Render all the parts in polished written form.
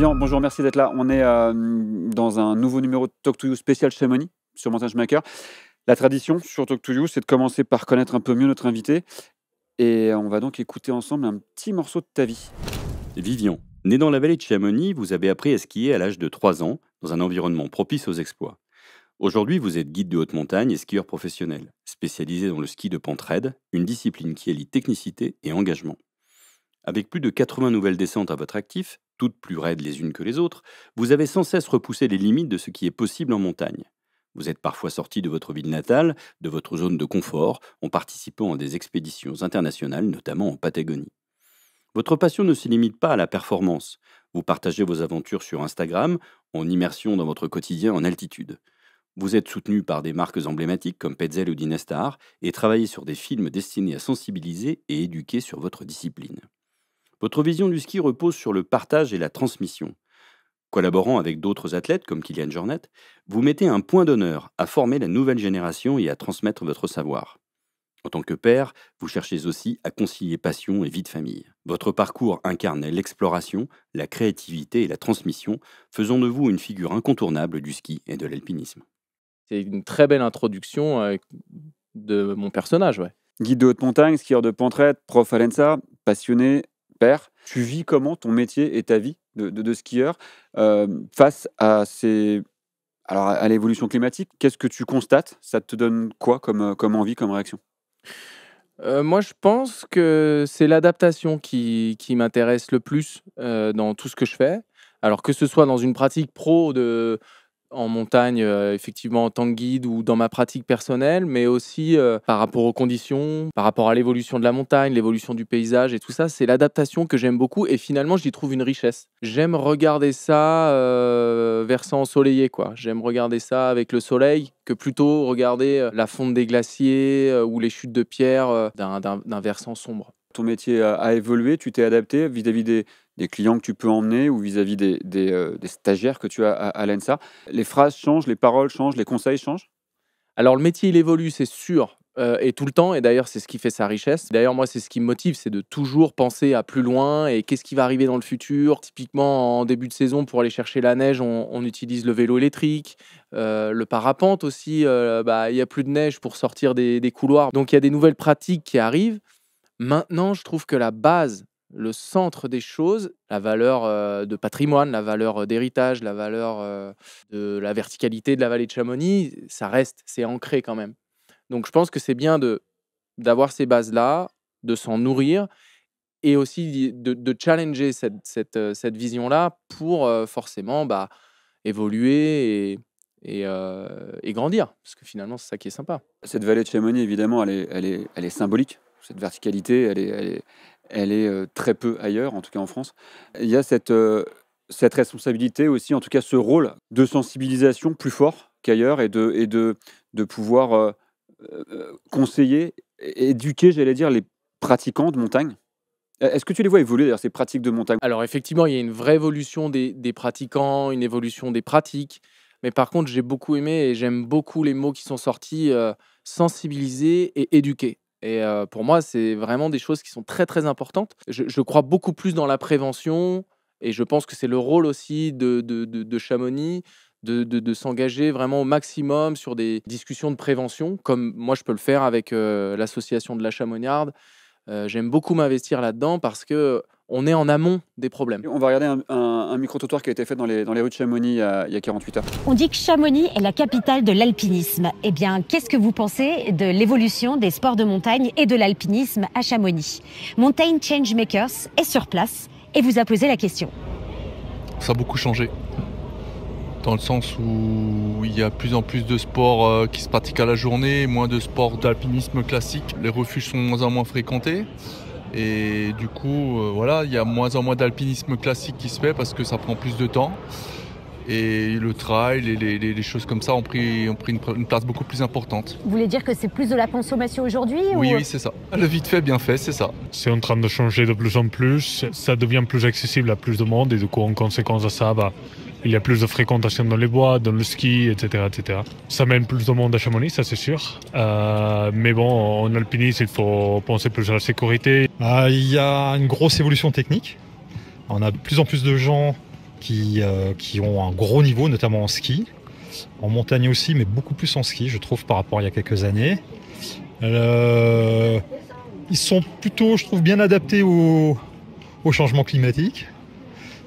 Vivian, bonjour, merci d'être là. On est dans un nouveau numéro de Talk to You spécial Chamonix sur Mountainbike. La tradition sur Talk to You, c'est de commencer par connaître un peu mieux notre invité. Et on va donc écouter ensemble un petit morceau de ta vie. Vivian, né dans la vallée de Chamonix, vous avez appris à skier à l'âge de 3 ans, dans un environnement propice aux exploits. Aujourd'hui, vous êtes guide de haute montagne et skieur professionnel, spécialisé dans le ski de pente raide, une discipline qui allie technicité et engagement. Avec plus de 80 nouvelles descentes à votre actif, toutes plus raides les unes que les autres, vous avez sans cesse repoussé les limites de ce qui est possible en montagne. Vous êtes parfois sorti de votre ville natale, de votre zone de confort, en participant à des expéditions internationales, notamment en Patagonie. Votre passion ne se limite pas à la performance. Vous partagez vos aventures sur Instagram, en immersion dans votre quotidien en altitude. Vous êtes soutenu par des marques emblématiques comme Petzl ou Dinestar et travaillez sur des films destinés à sensibiliser et éduquer sur votre discipline. Votre vision du ski repose sur le partage et la transmission. Collaborant avec d'autres athlètes comme Kilian Jornet, vous mettez un point d'honneur à former la nouvelle génération et à transmettre votre savoir. En tant que père, vous cherchez aussi à concilier passion et vie de famille. Votre parcours incarne l'exploration, la créativité et la transmission, faisant de vous une figure incontournable du ski et de l'alpinisme. C'est une très belle introduction de mon personnage, ouais. Guide de haute montagne, skieur de pente raide, prof à l'ENSA, passionné, père. Tu vis comment ton métier et ta vie de skieur face à à l'évolution climatique? Qu'est-ce que tu constates? Ça te donne quoi comme envie, comme réaction? Moi, je pense que c'est l'adaptation qui m'intéresse le plus dans tout ce que je fais. Alors que ce soit dans une pratique pro en montagne, effectivement en tant que guide ou dans ma pratique personnelle, mais aussi par rapport aux conditions, par rapport à l'évolution de la montagne, l'évolution du paysage et tout ça, c'est l'adaptation que j'aime beaucoup et finalement j'y trouve une richesse. J'aime regarder ça versant ensoleillé, quoi. J'aime regarder ça avec le soleil que plutôt regarder la fonte des glaciers ou les chutes de pierre d'un versant sombre. Ton métier a évolué, tu t'es adapté vis-à-vis des clients que tu peux emmener ou vis-à-vis des stagiaires que tu as à l'ENSA. Les phrases changent, les paroles changent, les conseils changent? Alors le métier, il évolue, c'est sûr, et tout le temps, et d'ailleurs c'est ce qui fait sa richesse. D'ailleurs moi, c'est ce qui me motive, c'est de toujours penser à plus loin et qu'est-ce qui va arriver dans le futur. Typiquement, en début de saison, pour aller chercher la neige, on utilise le vélo électrique, le parapente aussi, il y a plus de neige pour sortir des couloirs. Donc il y a des nouvelles pratiques qui arrivent. Maintenant, je trouve que la base, le centre des choses, la valeur de patrimoine, la valeur d'héritage, la valeur de la verticalité de la vallée de Chamonix, ça reste, c'est ancré quand même. Donc je pense que c'est bien d'avoir ces bases-là, de s'en nourrir et aussi de challenger cette vision-là pour forcément évoluer et grandir. Parce que finalement, c'est ça qui est sympa. Cette vallée de Chamonix, évidemment, elle est symbolique. Cette verticalité, elle est très peu ailleurs, en tout cas en France. Il y a cette responsabilité aussi, en tout cas ce rôle de sensibilisation plus fort qu'ailleurs et de pouvoir conseiller, éduquer, j'allais dire, les pratiquants de montagne. Est-ce que tu les vois évoluer, d'ailleurs, ces pratiques de montagne? Alors effectivement, il y a une vraie évolution des pratiquants, une évolution des pratiques. Mais par contre, j'ai beaucoup aimé et j'aime beaucoup les mots qui sont sortis, sensibiliser et éduquer. Et pour moi, c'est vraiment des choses qui sont très, très importantes. Je crois beaucoup plus dans la prévention et je pense que c'est le rôle aussi de Chamonix de s'engager vraiment au maximum sur des discussions de prévention, comme moi je peux le faire avec l'association de la Chamoniarde. J'aime beaucoup m'investir là-dedans parce qu'on est en amont des problèmes. On va regarder un micro-trottoir qui a été fait dans les rues de Chamonix il y a 48 heures. On dit que Chamonix est la capitale de l'alpinisme. Eh bien, qu'est-ce que vous pensez de l'évolution des sports de montagne et de l'alpinisme à Chamonix? Mountain Changemakers est sur place et vous a posé la question. Ça a beaucoup changé. Dans le sens où il y a de plus en plus de sports qui se pratiquent à la journée, moins de sports d'alpinisme classique. Les refuges sont de moins en moins fréquentés. Et du coup, il y a moins en moins d'alpinisme classique qui se fait parce que ça prend plus de temps. Et le trail et les choses comme ça ont pris une place beaucoup plus importante. Vous voulez dire que c'est plus de la consommation aujourd'hui? Oui, c'est ça. Le vite fait, bien fait, c'est ça. C'est en train de changer de plus en plus. Ça devient plus accessible à plus de monde et du coup, en conséquence de ça, il y a plus de fréquentation dans les bois, dans le ski, etc., etc. Ça mène plus de monde à Chamonix, ça c'est sûr. Mais bon, en alpinisme, il faut penser plus à la sécurité. Il y a une grosse évolution technique. On a de plus en plus de gens qui ont un gros niveau, notamment en ski. En montagne aussi, mais beaucoup plus en ski, je trouve, par rapport à il y a quelques années. Ils sont plutôt, je trouve, bien adaptés au changement climatique.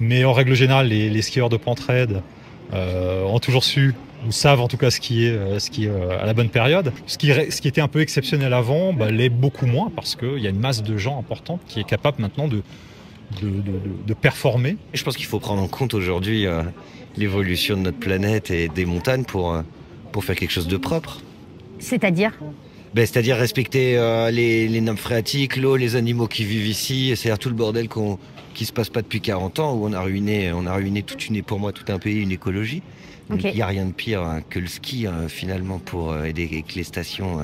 Mais en règle générale, les skieurs de pente raide ont toujours su, ou savent en tout cas skier à la bonne période. Ce qui était un peu exceptionnel avant, l'est beaucoup moins, parce qu'il y a une masse de gens importante qui est capable maintenant de performer. Je pense qu'il faut prendre en compte aujourd'hui l'évolution de notre planète et des montagnes pour faire quelque chose de propre. C'est-à-dire? C'est-à-dire respecter les nappes phréatiques, l'eau, les animaux qui vivent ici, c'est-à-dire tout le bordel qui se passe pas depuis 40 ans, où on a ruiné pour moi tout un pays, une écologie. Donc il n'y a rien de pire que le ski finalement pour aider avec les stations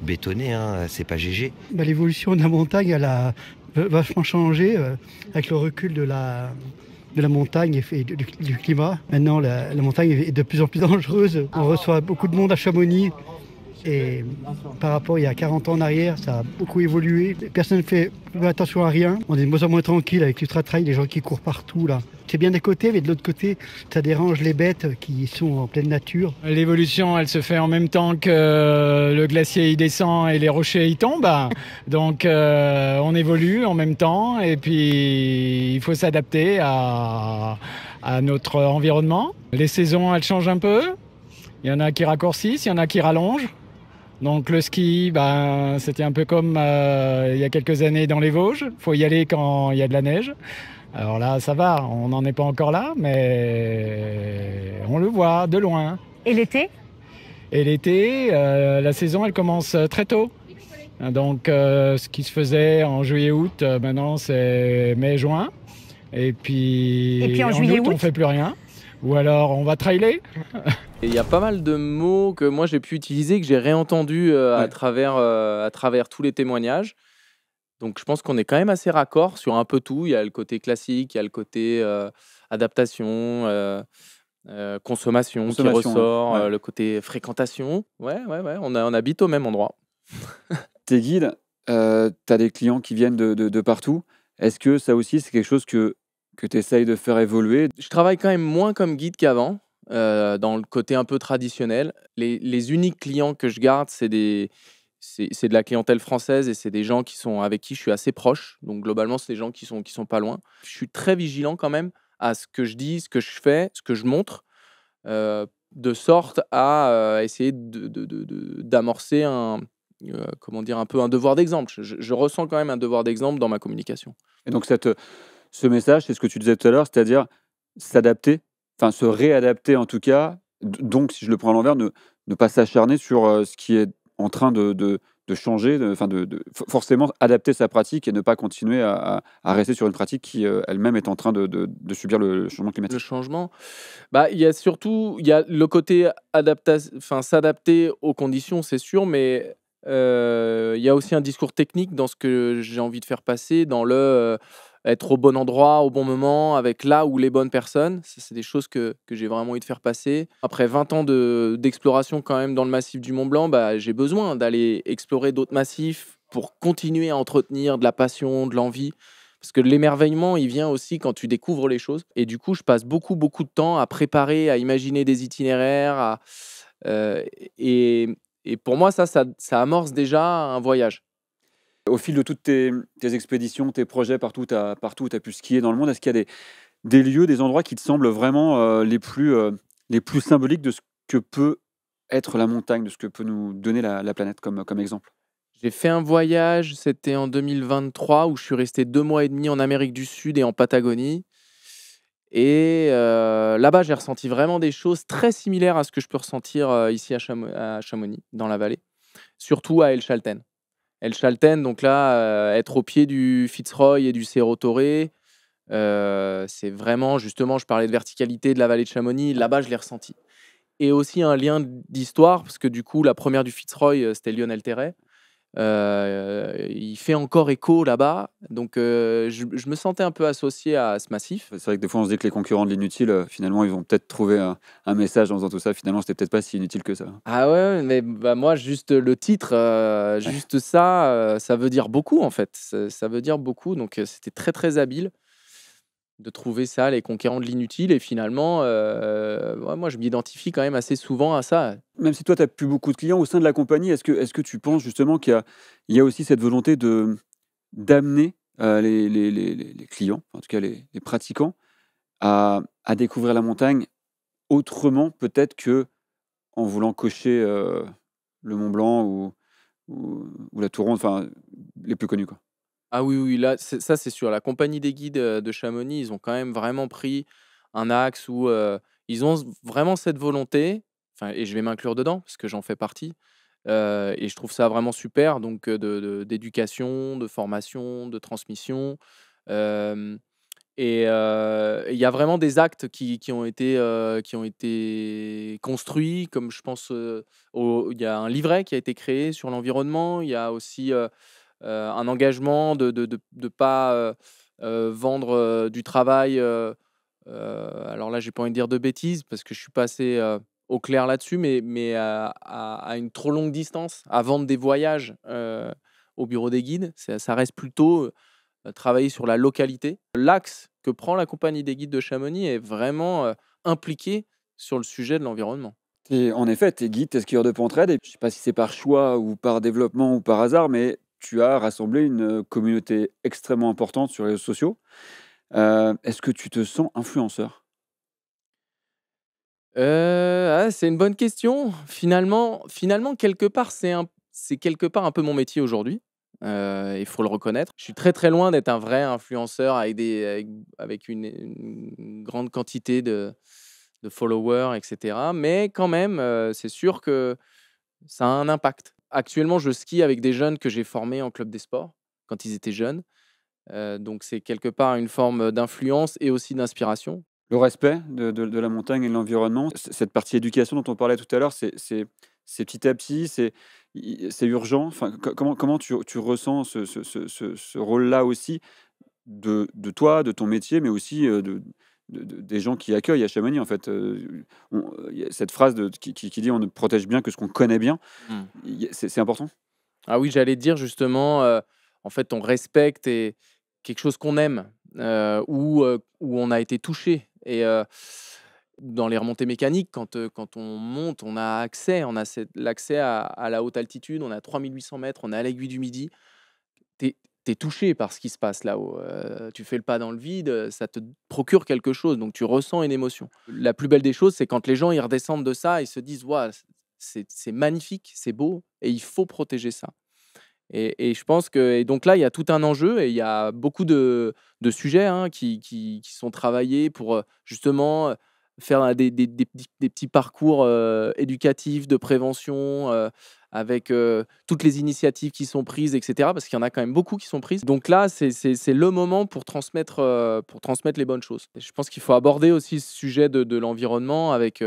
bétonnées, c'est pas GG. L'évolution de la montagne, elle a vachement changé avec le recul de la montagne et du climat. Maintenant, la montagne est de plus en plus dangereuse. On reçoit beaucoup de monde à Chamonix. Et par rapport à il y a 40 ans en arrière, ça a beaucoup évolué. Personne ne fait plus attention à rien. On est de moins en moins tranquille avec l'ultra-trail, les gens qui courent partout là. C'est bien des côtés, mais de l'autre côté, ça dérange les bêtes qui sont en pleine nature. L'évolution, elle se fait en même temps que le glacier il descend et les rochers y tombent. Donc on évolue en même temps et puis il faut s'adapter à notre environnement. Les saisons, elles changent un peu. Il y en a qui raccourcissent, il y en a qui rallongent. Donc le ski, c'était un peu comme il y a quelques années dans les Vosges. Il faut y aller quand il y a de la neige. Alors là, ça va, on n'en est pas encore là, mais on le voit de loin. Et l'été? Et l'été, la saison, elle commence très tôt. Donc ce qui se faisait en juillet-août, maintenant c'est mai-juin. Et puis en août, juillet-août, on ne fait plus rien. Ou alors on va trailer. Il y a pas mal de mots que moi j'ai pu utiliser, que j'ai réentendus à travers tous les témoignages. Donc je pense qu'on est quand même assez raccord sur un peu tout. Il y a le côté classique, il y a le côté adaptation, consommation qui ressort, ouais. le côté fréquentation. Ouais, on habite au même endroit. Tes guides, tu as des clients qui viennent de partout. Est-ce que ça aussi, c'est quelque chose que tu essayes de faire évoluer? Je travaille quand même moins comme guide qu'avant, dans le côté un peu traditionnel. Les uniques clients que je garde, c'est de la clientèle française et c'est des gens avec qui je suis assez proche. Donc globalement, c'est des gens qui sont pas loin. Je suis très vigilant quand même à ce que je dis, ce que je fais, ce que je montre, de sorte à essayer d'amorcer un peu un devoir d'exemple. Je ressens quand même un devoir d'exemple dans ma communication. Et donc ce message, c'est ce que tu disais tout à l'heure, c'est-à-dire s'adapter, enfin se réadapter en tout cas. Donc, si je le prends à l'envers, ne pas s'acharner sur ce qui est en train de changer, forcément adapter sa pratique et ne pas continuer à rester sur une pratique qui elle-même est en train de subir le changement climatique. Le changement, il y a le côté s'adapter aux conditions, c'est sûr, mais il y a aussi un discours technique dans ce que j'ai envie de faire passer, dans être au bon endroit, au bon moment, avec là ou les bonnes personnes. Ça, c'est des choses que j'ai vraiment envie de faire passer. Après 20 ans d'exploration quand même dans le massif du Mont-Blanc, j'ai besoin d'aller explorer d'autres massifs pour continuer à entretenir de la passion, de l'envie. Parce que l'émerveillement, il vient aussi quand tu découvres les choses. Et du coup, je passe beaucoup, beaucoup de temps à préparer, à imaginer des itinéraires. Et pour moi, ça amorce déjà un voyage. Au fil de toutes tes expéditions, tes projets, partout où tu as pu skier dans le monde, est-ce qu'il y a des lieux, des endroits qui te semblent vraiment les plus symboliques de ce que peut être la montagne, de ce que peut nous donner la planète comme exemple? J'ai fait un voyage, c'était en 2023, où je suis resté 2 mois et demi en Amérique du Sud et en Patagonie. Et là-bas, j'ai ressenti vraiment des choses très similaires à ce que je peux ressentir ici à Chamonix, dans la vallée. Surtout à El Chalten. El Chalten, donc là, être au pied du Fitzroy et du Cerro Torre, c'est vraiment, justement, je parlais de verticalité de la vallée de Chamonix, là-bas, je l'ai ressenti. Et aussi un lien d'histoire, parce que du coup, la première du Fitzroy, c'était Lionel Terray. Il fait encore écho là-bas, donc je me sentais un peu associé à ce massif. C'est vrai que des fois on se dit que les concurrents de l'inutile, finalement ils vont peut-être trouver un message en faisant tout ça, finalement c'était peut-être pas si inutile que ça. Ah ouais, mais moi juste le titre, juste ça veut dire beaucoup en fait, ça veut dire beaucoup, donc c'était très très habile. de trouver ça, les conquérants de l'inutile. Et finalement, moi, je m'identifie quand même assez souvent à ça. Même si toi, tu as plus beaucoup de clients au sein de la compagnie, est-ce que tu penses justement qu'il y a aussi cette volonté d'amener les clients, en tout cas les pratiquants, à découvrir la montagne autrement peut-être que en voulant cocher le Mont Blanc ou la Tour Ronde, enfin les plus connus, quoi? Ah oui, oui, là, ça, c'est sûr. La compagnie des guides de Chamonix, ils ont quand même vraiment pris un axe où ils ont vraiment cette volonté, enfin, et je vais m'inclure dedans parce que j'en fais partie. Et je trouve ça vraiment super, donc d'éducation, de formation, de transmission. euh, et il y a vraiment des actes qui ont été construits, comme je pense, il y a un livret qui a été créé sur l'environnement. Il y a aussi un engagement de pas vendre du travail. Alors là, j'ai pas envie de dire de bêtises parce que je suis pas assez au clair là-dessus, mais à une trop longue distance, à vendre des voyages au bureau des guides. Ça reste plutôt travailler sur la localité. L'axe que prend la compagnie des guides de Chamonix est vraiment impliqué sur le sujet de l'environnement. Et en effet, tu es guide, tu es skieur de Pentraide et je sais pas si c'est par choix ou par développement ou par hasard, mais tu as rassemblé une communauté extrêmement importante sur les réseaux sociaux. Est-ce que tu te sens influenceur? C'est une bonne question. Finalement, quelque part, c'est quelque part un peu mon métier aujourd'hui. Il faut le reconnaître. Je suis très, très loin d'être un vrai influenceur avec une grande quantité de followers, et cetera. Mais quand même, c'est sûr que ça a un impact. Actuellement, je skie avec des jeunes que j'ai formés en club des sports quand ils étaient jeunes. Donc c'est quelque part une forme d'influence et aussi d'inspiration. Le respect de la montagne et de l'environnement, cette partie éducation dont on parlait tout à l'heure, c'est petit à petit, c'est urgent. Enfin, comment tu ressens ce rôle-là aussi de toi, de ton métier, mais aussi des gens qui accueillent à Chamonix, en fait. Il y a cette phrase qui dit on ne protège bien que ce qu'on connaît bien. Mmh. C'est important. Ah oui, j'allais dire justement, en fait, on respecte et quelque chose qu'on aime, où on a été touché. Et dans les remontées mécaniques, quand on monte, on a l'accès à la haute altitude, on est à 3800 mètres, on est à l'aiguille du Midi. Tu es touché par ce qui se passe là-haut. Tu fais le pas dans le vide, ça te procure quelque chose, donc tu ressens une émotion. La plus belle des choses, c'est quand les gens ils redescendent de ça, ils se disent: «Waouh, c'est magnifique, c'est beau et il faut protéger ça». Et je pense que et donc là, il y a tout un enjeu et il y a beaucoup de sujets, hein, qui sont travaillés pour, justement, faire des petits parcours, éducatifs, de prévention, avec, toutes les initiatives qui sont prises et cetera. Parce qu'il y en a quand même beaucoup qui sont prises. Donc là, c'est le moment pour transmettre les bonnes choses. Et je pense qu'il faut aborder aussi ce sujet de l'environnement avec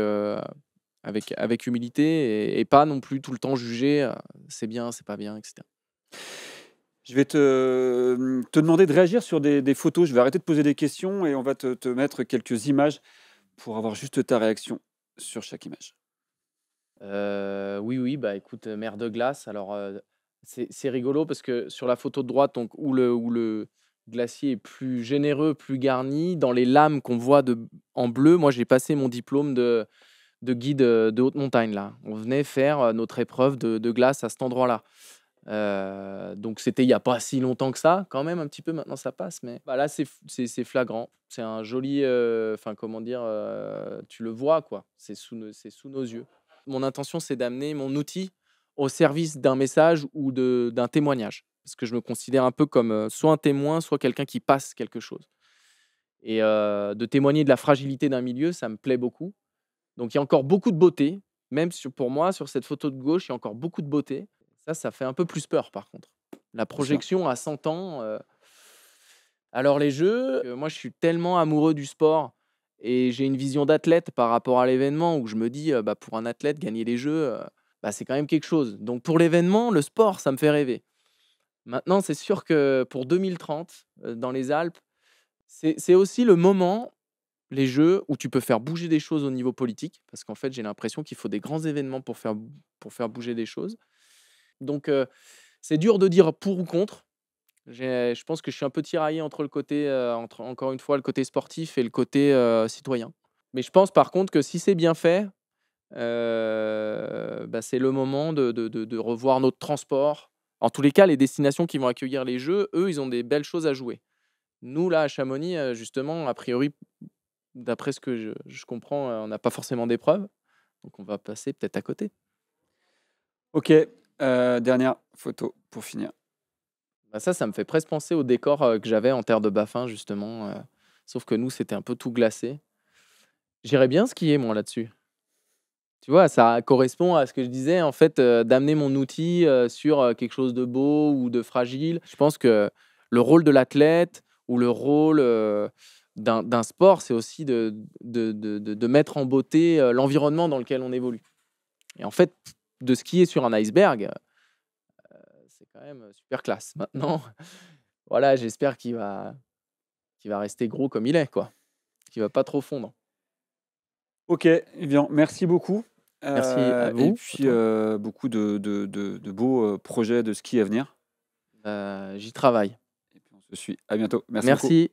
humilité et pas non plus tout le temps juger, c'est bien, c'est pas bien et cetera. Je vais te demander de réagir sur des photos. Je vais arrêter de poser des questions et on va te mettre quelques images pour avoir juste ta réaction sur chaque image. Oui, oui, bah, écoute, mer de glace. Alors, c'est rigolo parce que sur la photo de droite, donc où le glacier est plus généreux, plus garni, dans les lames qu'on voit en bleu, moi, j'ai passé mon diplôme de guide, de haute montagne, là. On venait faire, notre épreuve de glace à cet endroit-là. Donc c'était il y a pas si longtemps que ça, quand même un petit peu, maintenant ça passe, mais bah, là, c'est flagrant. C'est un joli, enfin, comment dire? Tu le vois, quoi. C'est sous nos yeux. Mon intention, c'est d'amener mon outil au service d'un message ou d'un témoignage. Parce que je me considère un peu comme, soit un témoin, soit quelqu'un qui passe quelque chose. Et de témoigner de la fragilité d'un milieu, ça me plaît beaucoup. Donc il y a encore beaucoup de beauté, même pour moi, sur cette photo de gauche, il y a encore beaucoup de beauté. Ça fait un peu plus peur par contre. La Bien sûr. projection à 100 ans. Alors les jeux, moi je suis tellement amoureux du sport et j'ai une vision d'athlète par rapport à l'événement où je me dis, bah, pour un athlète, gagner les jeux, bah, c'est quand même quelque chose. Donc pour l'événement, le sport, ça me fait rêver. Maintenant, c'est sûr que pour 2030, dans les Alpes, c'est aussi le moment, les jeux, où tu peux faire bouger des choses au niveau politique. Parce qu'en fait, j'ai l'impression qu'il faut des grands événements pour faire bouger des choses. Donc, c'est dur de dire pour ou contre. Je pense que je suis un peu tiraillé entre le côté, encore une fois, le côté sportif et le côté, citoyen. Mais je pense par contre que si c'est bien fait, c'est le moment de revoir notre transport. En tous les cas, les destinations qui vont accueillir les Jeux, eux, ils ont des belles choses à jouer. Nous, là, à Chamonix, justement, a priori, d'après ce que je comprends, on n'a pas forcément d'épreuves, donc on va passer peut-être à côté. Ok, dernière photo pour finir. Ça me fait presque penser au décor, que j'avais en terre de Baffin, justement, sauf que nous, c'était un peu tout glacé. J'irais bien skier, moi, là-dessus. Tu vois, ça correspond à ce que je disais, en fait, d'amener mon outil, sur, quelque chose de beau ou de fragile. Je pense que le rôle de l'athlète ou le rôle, d'un sport, c'est aussi de mettre en beauté, l'environnement dans lequel on évolue. Et en fait, de skier sur un iceberg, c'est quand même, super classe. Maintenant, voilà, j'espère qu'il va rester gros comme il est, quoi. Qu'il va pas trop fondre. Ok, bien, merci beaucoup. Merci à Et vous. puis beaucoup de beaux projets de ski à venir. J'y travaille. Et puis on se suit. À bientôt. Merci beaucoup. Merci.